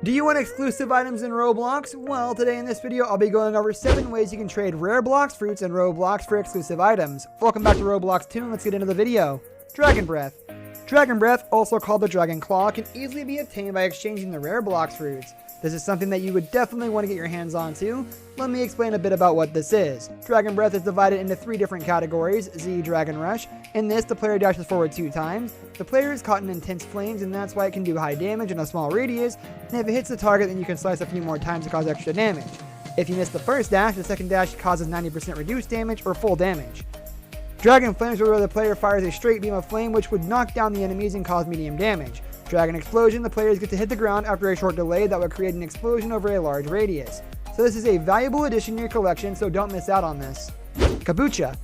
Do you want exclusive items in Roblox? Well, today in this video, I'll be going over 7 ways you can trade rare blox fruits in Roblox for exclusive items. Welcome back to Roblox Tune. Let's get into the video. Dragon Breath. Dragon Breath, also called the Dragon Claw, can easily be obtained by exchanging the rare blox fruits. This is something that you would definitely want to get your hands on too. Let me explain a bit about what this is. Dragon Breath is divided into 3 different categories: Z, Dragon Rush. In this, the player dashes forward 2 times. The player is caught in intense flames, and that's why it can do high damage in a small radius, and if it hits the target, then you can slice a few more times to cause extra damage. If you miss the first dash, the second dash causes 90% reduced damage or full damage. Dragon Flames, where the player fires a straight beam of flame which would knock down the enemies and cause medium damage. Dragon Explosion, the players get to hit the ground after a short delay that would create an explosion over a large radius. So this is a valuable addition to your collection, so don't miss out on this. Kabucha.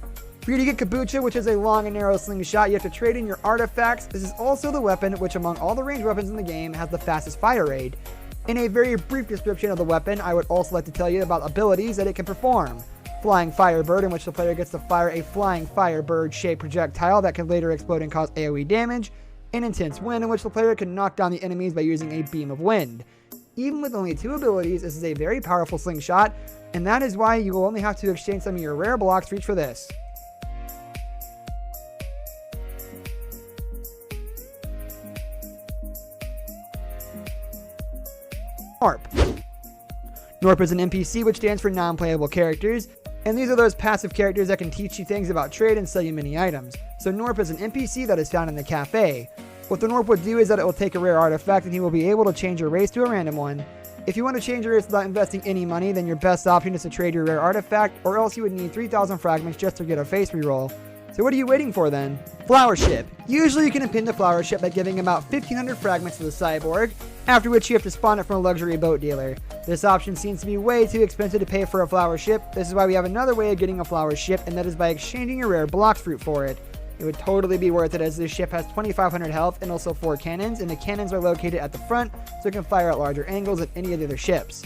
For you to get Kabucha, which is a long and narrow slingshot, you have to trade in your artifacts. This is also the weapon which, among all the ranged weapons in the game, has the fastest fire rate. In a very brief description of the weapon, I would also like to tell you about abilities that it can perform. Flying Firebird, in which the player gets to fire a flying firebird shaped projectile that can later explode and cause AoE damage. An Intense Wind, in which the player can knock down the enemies by using a beam of wind. Even with only 2 abilities, this is a very powerful slingshot, and that is why you will only have to exchange some of your rare blox fruits for this. Norp. Norp is an NPC which stands for non-playable characters, and these are those passive characters that can teach you things about trade and sell you many items. So Norp is an NPC that is found in the cafe. What the Norp would do is that it will take a rare artifact and he will be able to change your race to a random one. If you want to change your race without investing any money, then your best option is to trade your rare artifact, or else you would need 3,000 fragments just to get a face reroll. So what are you waiting for then? Flower Ship. Usually you can impin the Flower Ship by giving about 1,500 fragments to the cyborg, after which you have to spawn it from a luxury boat dealer. This option seems to be way too expensive to pay for a Flower Ship. This is why we have another way of getting a Flower Ship, and that is by exchanging your rare blox fruit for it. It would totally be worth it, as this ship has 2,500 health and also 4 cannons, and the cannons are located at the front so it can fire at larger angles than any of the other ships.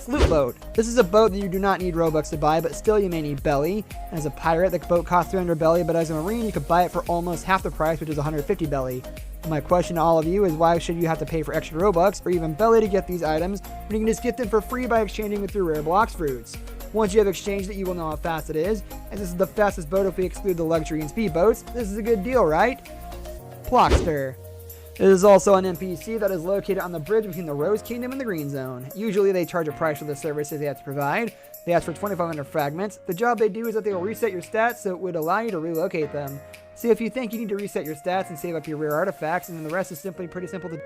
Loot Boat. This is a boat that you do not need Robux to buy, but still you may need belly. As a pirate, the boat costs 300 belly, but as a marine, you could buy it for almost half the price, which is 150 belly. My question to all of you is, why should you have to pay for extra Robux or even belly to get these items when you can just get them for free by exchanging with your rare blox fruits? Once you have exchanged it, you will know how fast it is, as this is the fastest boat if we exclude the luxury and speed boats. This is a good deal, right? Plockster. It is also an NPC that is located on the bridge between the Rose Kingdom and the Green Zone. Usually they charge a price for the services they have to provide. They ask for 2,500 fragments. The job they do is that they will reset your stats, so it would allow you to relocate them. See if you think you need to reset your stats and save up your rare artifacts, and then the rest is simply pretty simple to do.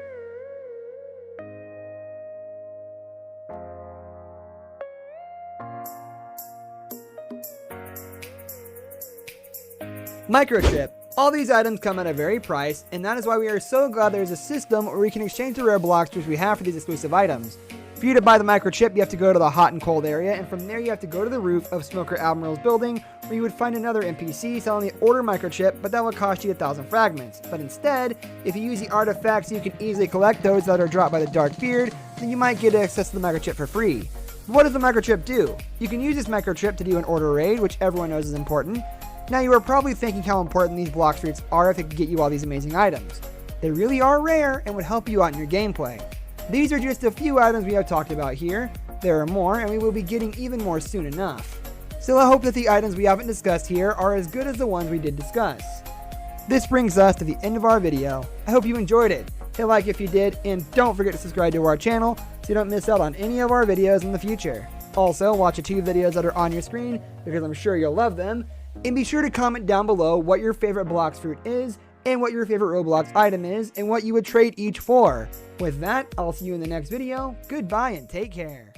Microchip. All these items come at a very price, and that is why we are so glad there is a system where we can exchange the rare blox fruits we have for these exclusive items. For you to buy the microchip, you have to go to the hot and cold area, and from there you have to go to the roof of Smoker Admiral's building, where you would find another NPC selling the order microchip, but that would cost you 1,000 fragments. But instead, if you use the artifacts, you can easily collect those that are dropped by the Dark Beard, then you might get access to the microchip for free. But what does the microchip do? You can use this microchip to do an order raid, which everyone knows is important. Now you are probably thinking how important these blox fruits are if it can get you all these amazing items. They really are rare and would help you out in your gameplay. These are just a few items we have talked about here. There are more, and we will be getting even more soon enough. Still, I hope that the items we haven't discussed here are as good as the ones we did discuss. This brings us to the end of our video. I hope you enjoyed it. Hit like if you did, and don't forget to subscribe to our channel so you don't miss out on any of our videos in the future. Also, watch the 2 videos that are on your screen, because I'm sure you'll love them. And be sure to comment down below what your favorite blox fruit is, and what your favorite Roblox item is, and what you would trade each for. With that, I'll see you in the next video. Goodbye and take care.